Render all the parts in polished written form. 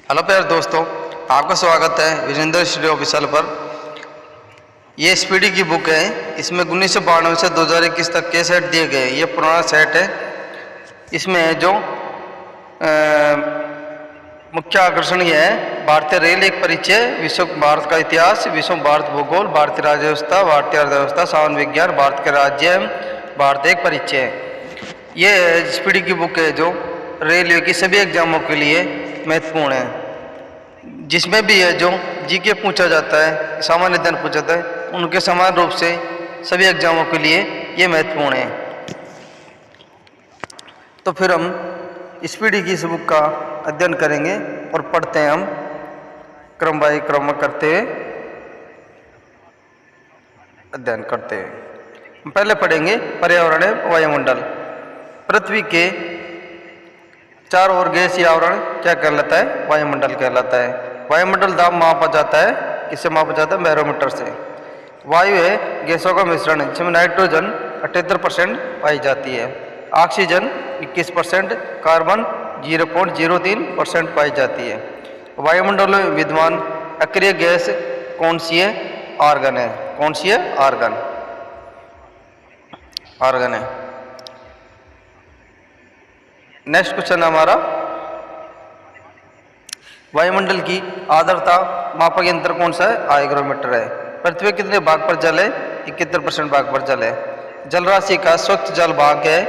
Hello प्यारे दोस्तों, आपका स्वागत है विजेंद्र स्टूडियो ऑफिशियल पर। ये एसपीडी की बुक है। इसमें 1992 से 2021 तक के सेट दिए गए। ये पुराना सेट है। इसमें जो मुख्य आकर्षण यह है, भारतीय रेल एक परिचय, विश्व भारत का इतिहास, विश्व भारत भूगोल, भारतीय राज्य व्यवस्था, भारतीय अर्थव्यवस्था, सामान्य विज्ञान, भारत के राज्य एवं भारत एक परिचय। ये एसपीडी की बुक है जो रेलवे की सभी एग्जामों के लिए महत्वपूर्ण है। जिसमें भी है जो जीके पूछा जाता है, सामान्य अध्ययन पूछा जाता है, उनके समान रूप से सभी एग्जामों के लिए ये महत्वपूर्ण है। तो फिर हम एसपीडी की इस बुक का अध्ययन करेंगे और पढ़ते हैं हम क्रम बाय क्रम करते हुए अध्ययन करते हैं। हम पहले पढ़ेंगे पर्यावरण एवं वायुमंडल। पृथ्वी के चारों ओर गैसीय आवरण क्या कहलाता है? वायुमंडल कहलाता है। वायुमंडल दाब मापा जाता है, किससे मापा जाता है? बैरोमीटर से। वायु है गैसों का मिश्रण जिसमें नाइट्रोजन 78% पाई जाती है, ऑक्सीजन 21%, कार्बन 0.03% पाई जाती है। वायुमंडल में विद्यमान अक्रिय गैस कौन सी है? आर्गन है। कौन सी है? आर्गन। आर्गन है। नेक्स्ट क्वेश्चन हमारा, वायुमंडल की आर्द्रता मापक यंत्र कौन सा है? हाइग्रोमीटर है। पृथ्वी के कितने भाग पर जल है? 71% भाग पर जल है। जल राशि का स्वच्छ जल भाग है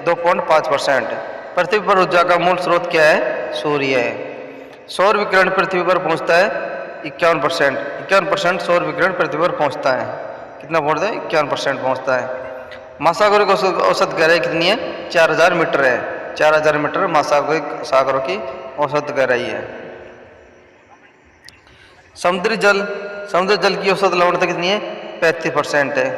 2.5%। पृथ्वी पर ऊर्जा का मूल स्रोत क्या है? सूर्य है। सौर विकिरण पृथ्वी पर पहुंचता है 51%। 51% सौर विकिरण पृथ्वी पर पहुंचता है। कितना पहुंचता है? 51% पहुंचता है। महासागरों की औसत गहराई कितनी है? 4000 मीटर है। 4000 मीटर महासागरों की औसत गहराई है। समुद्री जल की औसत लवणता कितनी है? 35% है।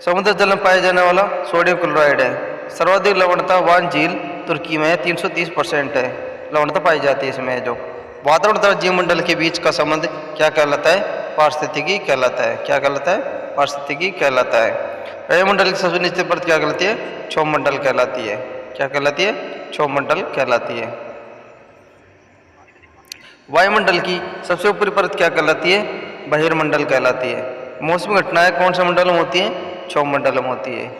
समुद्र जल में पाया जाने वाला सोडियम क्लोराइड है। सर्वाधिक लवणता वान झील तुर्की में 330% है, लवणता पाई जाती है इसमें। जो वातावरण तथा जीवमंडल के बीच का संबंध क्या कहलाता है? पारिस्थितिकी कहलाता है। क्या कहलाता है? पारिस्थितिकी कहलाता है। वायुमंडल की सबसे निचली परत क्या कहलाती है? क्षोभमंडल कहलाती है। क्या कहलाती है? क्षोभमंडल कहलाती है। वायुमंडल की सबसे ऊपरी परत क्या कहलाती है? बहिर्मंडल कहलाती है। मौसमी घटनाएं कौन से मंडल में होती हैं? क्षोभमंडल में होती है।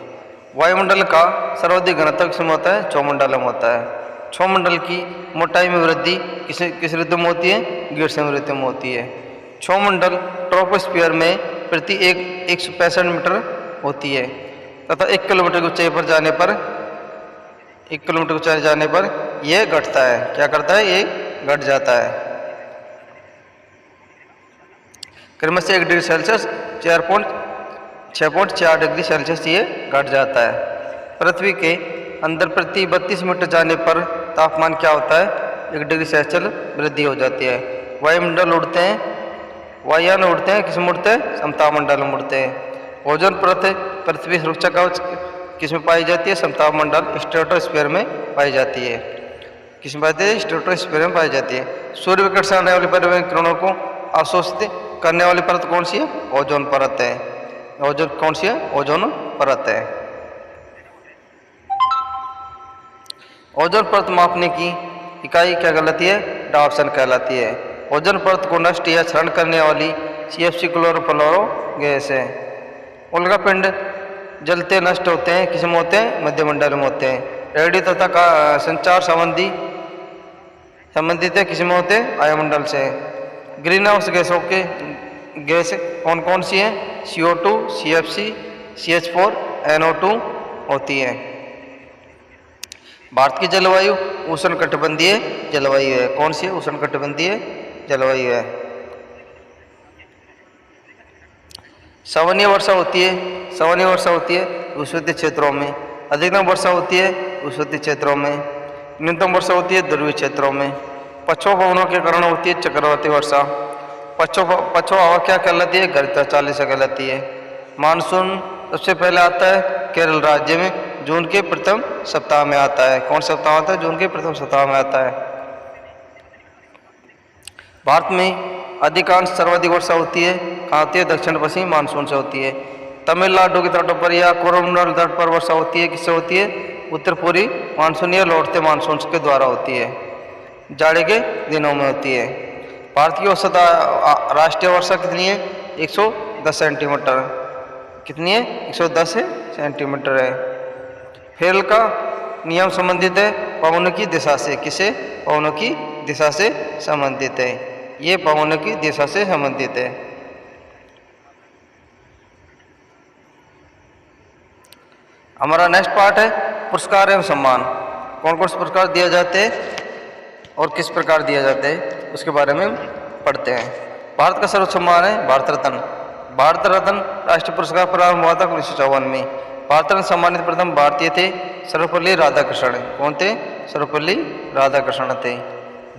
वायुमंडल का सर्वाधिक घनत्व किसमें होता है? क्षोभमंडल में होता है। क्षोभमंडल की मोटाई में वृद्धि किस ऋतु में होती है? ग्रीष्म ऋतु में होती है। क्षोभमंडल ट्रोपोस्फीयर में प्रति 165 मीटर होती है तथा 1 किलोमीटर की ऊंचाई पर जाने पर 1 किलोमीटर ऊंचाई जाने पर यह घटता है। क्या करता है? ये घट जाता है। क्रमशः 1 डिग्री सेल्सियस 6.4 डिग्री सेल्सियस ये घट जाता है। पृथ्वी के अंदर प्रति 32 मीटर जाने पर तापमान क्या होता है? 1 डिग्री सेल्सियस वृद्धि हो जाती है। वायुमंडल उड़ते हैं, वायुयान उड़ते हैं, किस में उड़ते हैं? समताप मंडल में उड़ते हैं। ओजोन परत पृथ्वी सुरक्षा कवच किसमें पाई जाती है? समताप मंडल स्ट्रेटोस्फीयर में पाई जाती है। किसमें पाई जाती है? स्ट्रेटोस्फीयर में पाई जाती है। सूर्य विकिरण से आने वाली परिवर्तन किरणों को अवशोषित करने वाली परत कौन सी है? ओजोन परत है। ओजोन कौन सी है? ओजोन परत है। ओजोन परत मापने की इकाई क्या कहलाती है? डायप्सन कहलाती है। ओजोन परत को नष्ट या क्षरण करने वाली CFC क्लोरोफ्लोरो गैस है। उल्कापिंड जलते नष्ट होते हैं, किसमें होते हैं? मध्यमंडल में होते हैं। रेडियो तथा का संचार संबंधित है, किसमें होते हैं? वायुमंडल से। ग्रीन हाउस गैसों के गैस कौन कौन सी हैं? CO2, CFC, CH4, NO2 होती है। भारत की जलवायु उष्णकटिबंधीय जलवायु है। कौन सी है? उष्णकटिबंधीय जलवायु है। सामान्य वर्षा होती है। सामान्य वर्षा होती है उष्णकटिबंधीय क्षेत्रों में। अधिकतम वर्षा होती है उष्णकटिबंधीय क्षेत्रों में। न्यूनतम वर्षा होती है ध्रुवीय क्षेत्रों में। पछुआ पवनों के कारण होती है चक्रवाती वर्षा। पछुआ हवा क्या कहलाती है? गर्जता चाली से कहलाती है। मानसून सबसे पहले आता है केरल राज्य में, जून के प्रथम सप्ताह में आता है। कौन सप्ताह आता है? जून के प्रथम सप्ताह में आता है। भारत में अधिकांश सर्वाधिक वर्षा होती है कहाँ होती है? दक्षिण पश्चिम मानसून से होती है। तमिलनाडु के तटों पर या कोरोमंडल तट पर वर्षा होती है, किससे होती है? उत्तर पूर्वी मानसून या लौटते मानसून के द्वारा होती है। जाड़े के दिनों में होती है। भारत की औसत राष्ट्रीय वर्षा कितनी है? 110 सेंटीमीटर। कितनी है? 110 सेंटीमीटर है। फेरल का नियम संबंधित है पवनों की दिशा से। किसे? पवनों की दिशा से संबंधित है। ये पवनों की दिशा से संबंधित है। हमारा नेक्स्ट पार्ट है पुरस्कार एवं सम्मान। कौन कौन से पुरस्कार दिए जाते हैं और किस प्रकार दिया जाते हैं उसके बारे में पढ़ते हैं। भारत का सर्वोच्च सम्मान है भारत रत्न। भारत रत्न राष्ट्रीय पुरस्कार प्रारंभ हुआ था 1954 में। भारत रत्न सम्मानित प्रथम भारतीय थे सर्वपल्ली राधाकृष्णन। कौन थे? सर्वपल्ली राधाकृष्णन थे।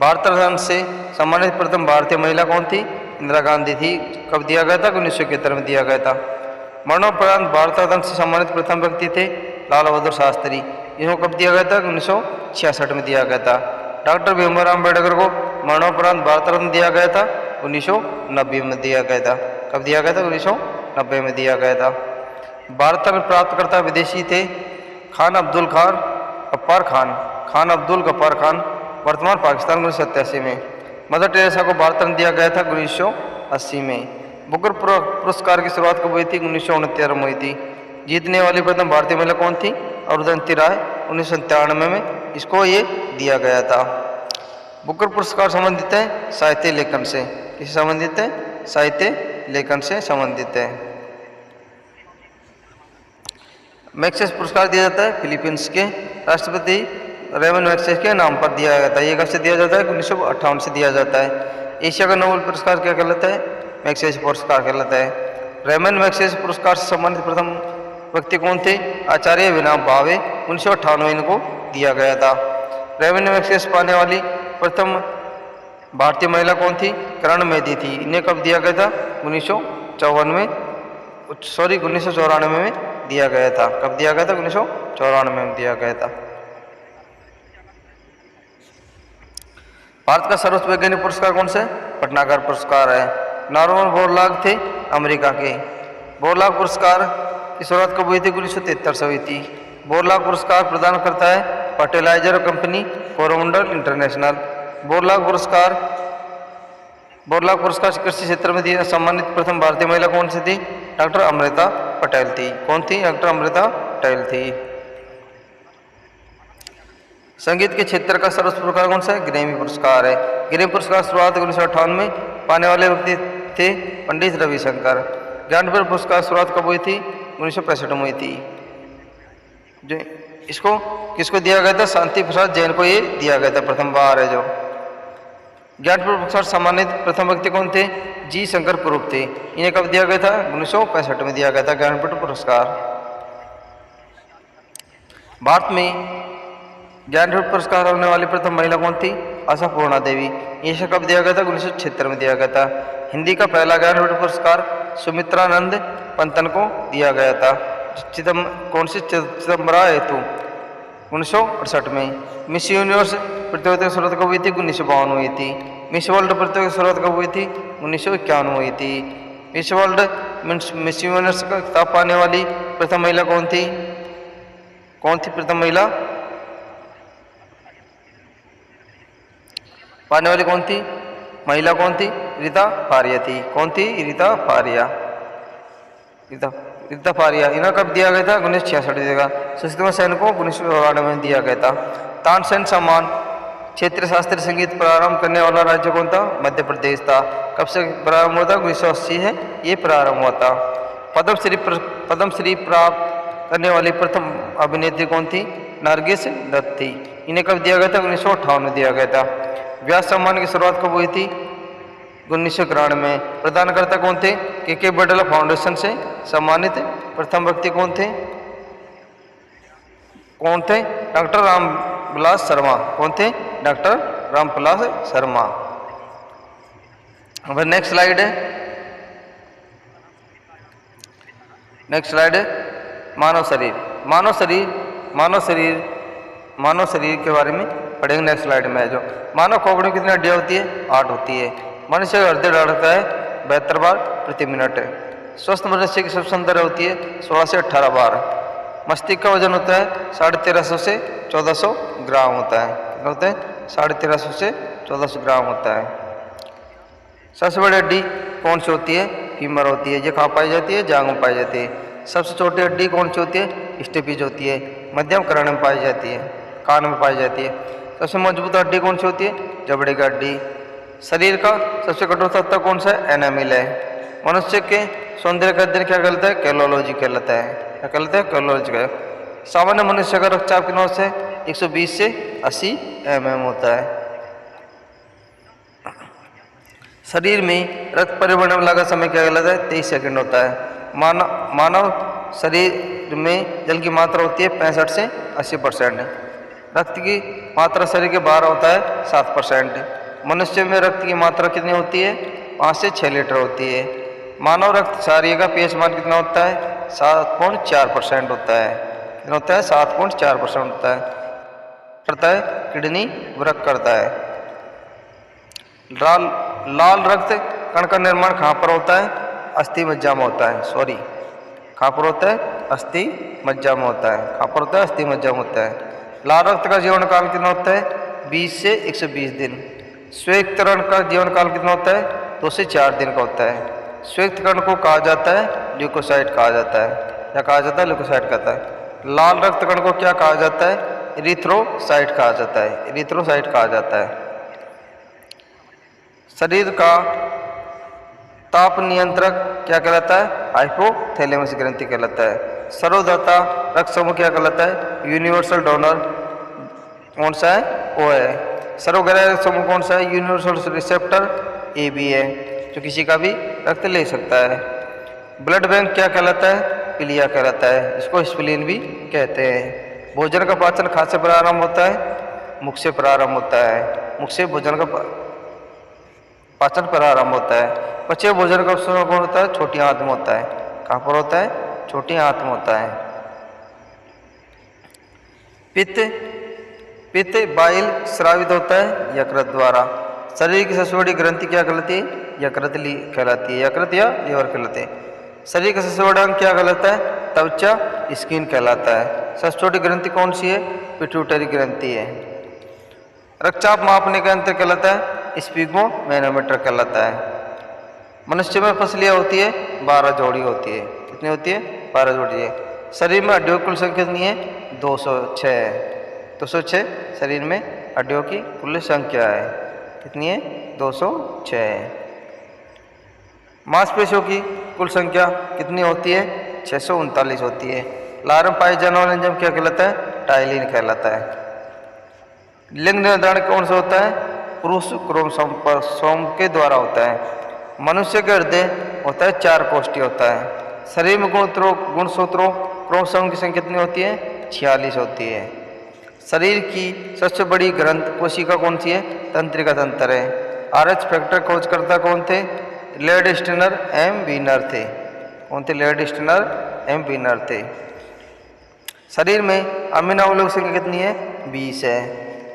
भारत रत्न से सम्मानित प्रथम भारतीय महिला कौन थी? इंदिरा गांधी थी। कब दिया गया था? 1971 में दिया गया था। मरणोपरांत भारत रत्न से सम्मानित प्रथम व्यक्ति थे लाल बहादुर शास्त्री। इनको कब दिया गया था? 1966 में दिया गया था। डॉक्टर भीमराव अम्बेडकर को मरणोपरांत भारत रत्न दिया गया था 1990 में दिया गया था। कब दिया गया था? 1990 में दिया गया था। भारत रत्न प्राप्तकर्ता विदेशी थे खान अब्दुल गफ्फार खान। खान अब्दुल गफ्फार खान वर्तमान पाकिस्तान 1987 में। मदर टेरेसा को भारत रत्न दिया गया था 1980 में। बुकर पुरस्कार की शुरुआत कब हुई थी? 1969 में हुई थी। जीतने वाली प्रथम भारतीय महिला कौन थी? अरुंधति राय 1997 में इसको ये दिया गया था। बुकर पुरस्कार संबंधित है साहित्य लेखन से। किससे संबंधित है? साहित्य लेखन से संबंधित है। मैग्सेसे पुरस्कार दिया जाता है फिलीपींस के राष्ट्रपति रेमन मैग्सेसे के नाम पर दिया गया था। ये कब से दिया जाता है? 1958 से दिया जाता है। एशिया का नोबेल पुरस्कार क्या कहलाता है? मैग्सेसे पुरस्कार कहलाता है। रेमन मैग्सेसे पुरस्कार से सम्मानित प्रथम व्यक्ति कौन थे? आचार्य विनोबा भावे 1998 इनको दिया गया था। रेमन मैग्सेसे पाने वाली प्रथम भारतीय महिला कौन थी? किरण बेदी थी। इन्हें कब दिया गया था? 1994 में दिया गया था। कब दिया गया था? 1994 में दिया गया था। भारत का सर्वोच्च वैज्ञानिक पुरस्कार कौन सा है? पटनागर पुरस्कार है। नॉर्मन बोरलॉग थे अमेरिका के। बोरलॉग पुरस्कार की शुरुआत कब हुई थी? 1973 से हुई थी। बोरलॉग पुरस्कार प्रदान करता है fertilizer company Coromandel international. Borlaug पुरस्कार कृषि क्षेत्र में दिया सम्मानित प्रथम भारतीय महिला कौन सी थी? डॉक्टर अमृता पटेल थी। कौन थी? डॉक्टर अमृता पटेल थी। संगीत के क्षेत्र का सर्वोच्च पुरस्कार कौन सा है? ग्रैमी पुरस्कार है। ग्रैमी पुरस्कार शुरुआत 1958 में पाने वाले व्यक्ति थे पंडित रविशंकर। ज्ञानपीठ पुरस्कार शुरुआत कब हुई थी? 1965 में हुई थी। जो इसको किसको दिया गया था? शांति प्रसाद जैन को ये दिया गया था। प्रथम बार है जो ज्ञानपीठ पुरस्कार सम्मानित प्रथम व्यक्ति कौन थे? जी शंकर कुरूप थे। इन्हें कब दिया गया था? 1965 में दिया गया था ज्ञानपीठ पुरस्कार। भारत में ज्ञानपीठ पुरस्कार होने वाली प्रथम महिला कौन थी? आशा पूर्णा देवी। इसे कब दिया गया था? 1976 में दिया गया था। हिंदी का पहला ज्ञानपीठ पुरस्कार सुमित्रानंद पंतन को दिया गया था। कौन सी चिदम्बरा हेतु? 1968 में। मिस यूनिवर्स प्रतियोगिता की शुरुआत कब हुई थी? 1952 हुई थी। मिस वर्ल्ड प्रतियोगिता की शुरुआत कब हुई थी? 1951 हुई थी। मिस वर्ल्ड मिस यूनिवर्स का खिताब पाने वाली प्रथम महिला कौन थी? कौन थी प्रथम महिला पाने वाली? कौन थी महिला? कौन थी? रीता फारिया थी। कौन थी? रीता फारिया। रीता फारिया। इन्हें कब दिया गया था? 1966 दिया गया। सुषमा सेन को 1994 में दिया गया था। तानसेन सम्मान क्षेत्रीय शास्त्रीय संगीत प्रारंभ करने वाला राज्य कौन था? मध्य प्रदेश था। कब से प्रारंभ हुआ था? 1980 है ये प्रारंभ हुआ था। पद्मश्री प्राप्त करने वाली प्रथम अभिनेत्री कौन थी? नरगिस दत्त थी। इन्हें कब दिया गया था? 1958 में दिया गया था। व्यास सम्मान की शुरुआत कब हुई थी? 1991 में। प्रदानकर्ता कौन थे? के बडला फाउंडेशन से सम्मानित प्रथम व्यक्ति कौन थे? डॉक्टर रामविलास शर्मा। कौन थे? डॉक्टर रामविलास शर्मा। अब नेक्स्ट स्लाइड है मानव शरीर के बारे में पढ़ेंगे। नेक्स्ट स्लाइड में है जो मानव खोपड़ी में कितनी हड्डियां होती है? 8 होती है। मनुष्य का हृदय धड़कता है 72 बार प्रति मिनट। स्वस्थ मनुष्य की श्वसन दर होती है 16 से 18 बार। मस्तिष्क का वजन होता है 1350 से 1400 ग्राम होता है। कितना होता है? 1350 से 1400 ग्राम होता है। सबसे बड़ी हड्डी कौन सी होती है? फीमर होती है। ये कहाँ पाई जाती है? जांघ में पाई जाती है। सबसे छोटी हड्डी कौन सी होती है? स्टेपिज होती है। मध्यम कर्ण में पाई जाती है, कान में पाई जाती है। सबसे मजबूत हड्डी कौन सी होती है? जबड़े की हड्डी। शरीर का सबसे कठोर तत्व कौन सा है? एनामिल है। मनुष्य के सौंदर्य का अध्ययन क्या कहलाता है? कैलोलॉजी कहलाता है। क्या कहलाता है? कैलोलॉजी का। सामान्य मनुष्य का रक्तचाप कितना से 120 से 80 mm होता है। शरीर में रक्त परिवहन में लगा समय क्या कहलाता है? 23 सेकंड होता है। मानव शरीर में जल की मात्रा होती है 65 से 80%। रक्त की मात्रा शरीर के बाहर होता है 7%। मनुष्य में रक्त की मात्रा कितनी होती है? 5 से 6 लीटर होती है। मानव रक्त क्षारीय का पीएच मान कितना होता है? 7.4% होता है। कितना होता है? 7.4% होता है। करता है किडनी वर्क करता है। लाल रक्त कण का निर्माण कहाँ पर होता है? अस्थि मज्जा में होता है। कहाँ पर होता है? अस्थि मज्जा में होता है। कहाँ पर होता है? अस्थि मज्जा में होता है। लाल रक्त का जीवन काल कितना होता है? 20 से 120 दिन। श्वेत कण का जीवन काल कितना होता है? 2 से 4 दिन का होता है। श्वेत कण को कहा जाता है ल्यूकोसाइट कहा जाता है। क्या कहा जाता है? ल्यूकोसाइट कहता है। लाल रक्त कण को क्या कहा जाता है? इरिथ्रोसाइट कहा जाता है। इरिथ्रोसाइट कहा जाता है। शरीर का ताप नियंत्रक क्या कहलाता है? हाइपोथैलेमस ग्रंथि कहलाता है। सर्वदाता रक्त समूह क्या कहलाता है? यूनिवर्सल डोनर कौन सा है? ओ है। सर्वग्राही रक्त समूह कौन सा है? यूनिवर्सल रिसेप्टर ए बी है, जो किसी का भी रक्त ले सकता है। ब्लड बैंक क्या कहलाता है? पिलिया कहलाता है। इसको स्प्लीन भी कहते हैं। भोजन का पाचन कहाँ से प्रारंभ होता है? मुख से प्रारंभ होता है। मुख से भोजन का पाचन प्रारंभ होता है। पचे भोजन का उत्सव कौन होता है? छोटी आंत में होता है। कहाँ पर होता है? छोटी आंत में होता है। पित्त बाइल स्रावित होता है यकृत द्वारा। शरीर की सबसे बड़ी ग्रंथि क्या कहलाती है? यकृत कहलाती है। यकृत या लीवर कहलाते हैं। शरीर का सबसे बड़ा अंग क्या कहलाता है? त्वचा स्किन कहलाता है। सबसे छोटी ग्रंथि कौन सी है? पिट्यूटरी ग्रंथि है। रक्तचाप मापने का यंत्र कहलाता है? स्पिग्मोमैनोमीटर कहलाता है। मनुष्य में पसलियाँ होती है 12 जोड़ी होती है। कितनी होती है? 12 जोड़ी है। शरीर में हड्डियों की कुल संख्या कितनी है? 206 है। 206 शरीर में हड्डियों की कुल संख्या है। कितनी है? 206 है। मांसपेशियों की कुल संख्या कितनी होती है? 639 होती है। लार में पाए जाने वाला एंजाइम क्या कहलाता है? टाइलिन कहलाता है। लिंग निर्धारण कौन सा होता है? पुरुष क्रोमोसोम के द्वारा होता है। मनुष्य का हृदय होता है 4 कोष्ठी होता है। शरीर में गुणसूत्रों क्रोमोसोम की संख्या कितनी होती है? 46 होती है। शरीर की सबसे बड़ी ग्रंथ कोशिका कौन सी है? तंत्रिका तंत्र है। RH फैक्टर खोजकर्ता कौन थे? लेड स्टेनर एम वीनर थे। कौन थे? लेड स्टेनर एम वीनर थे। शरीर में अमीनो अम्लों की संख्या कितनी है? 20 है।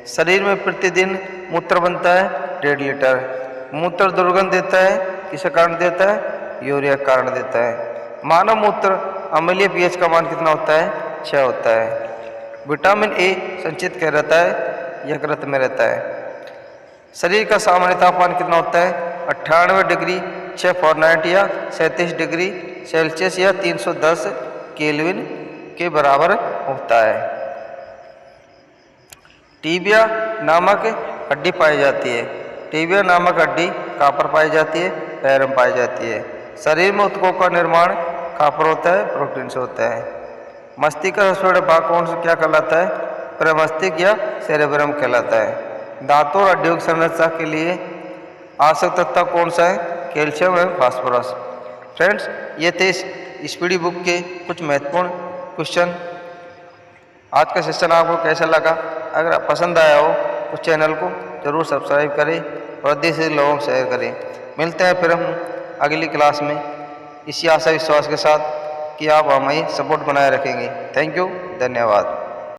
शरीर में प्रतिदिन मूत्र बनता है 1.5 लीटर। मूत्र दुर्गंध देता है, किसके कारण देता है? यूरिया के कारण देता है। मानव मूत्र अम्लीय पीएच का मान कितना होता है? 6 होता है। विटामिन ए संचित क्या रहता है? यकृत में रहता है। शरीर का सामान्य तापमान कितना होता है? 98 डिग्री 6 फ़ारेनहाइट या 37 डिग्री सेल्सियस या 310 केल्विन के बराबर होता है। टीबिया नामक हड्डी पाई जाती है। टीबिया नामक हड्डी कहाँ पर पाई जाती है? पैर में पाई जाती है। शरीर में ऊतकों का निर्माण कहाँ पर होता है? प्रोटीन से होता है। मस्तिष्क का सबसे बड़ा भाग कौन सा क्या कहलाता है? प्रमस्तिष्क या सेरेब्रम कहलाता है। दांतों और हड्डियों की संरचना के लिए आवश्यक तत्व कौन सा है? कैल्शियम एवं फास्फोरस। फ्रेंड्स, ये थे इस पीडी बुक के कुछ महत्वपूर्ण क्वेश्चन। आज का सेशन आपको कैसा लगा? अगर आप पसंद आया हो तो चैनल को जरूर सब्सक्राइब करें और अधिक से लोगों को शेयर करें। मिलते हैं फिर हम अगली क्लास में इसी आशा विश्वास के साथ कि आप हमें सपोर्ट बनाए रखेंगे। थैंक यू, धन्यवाद।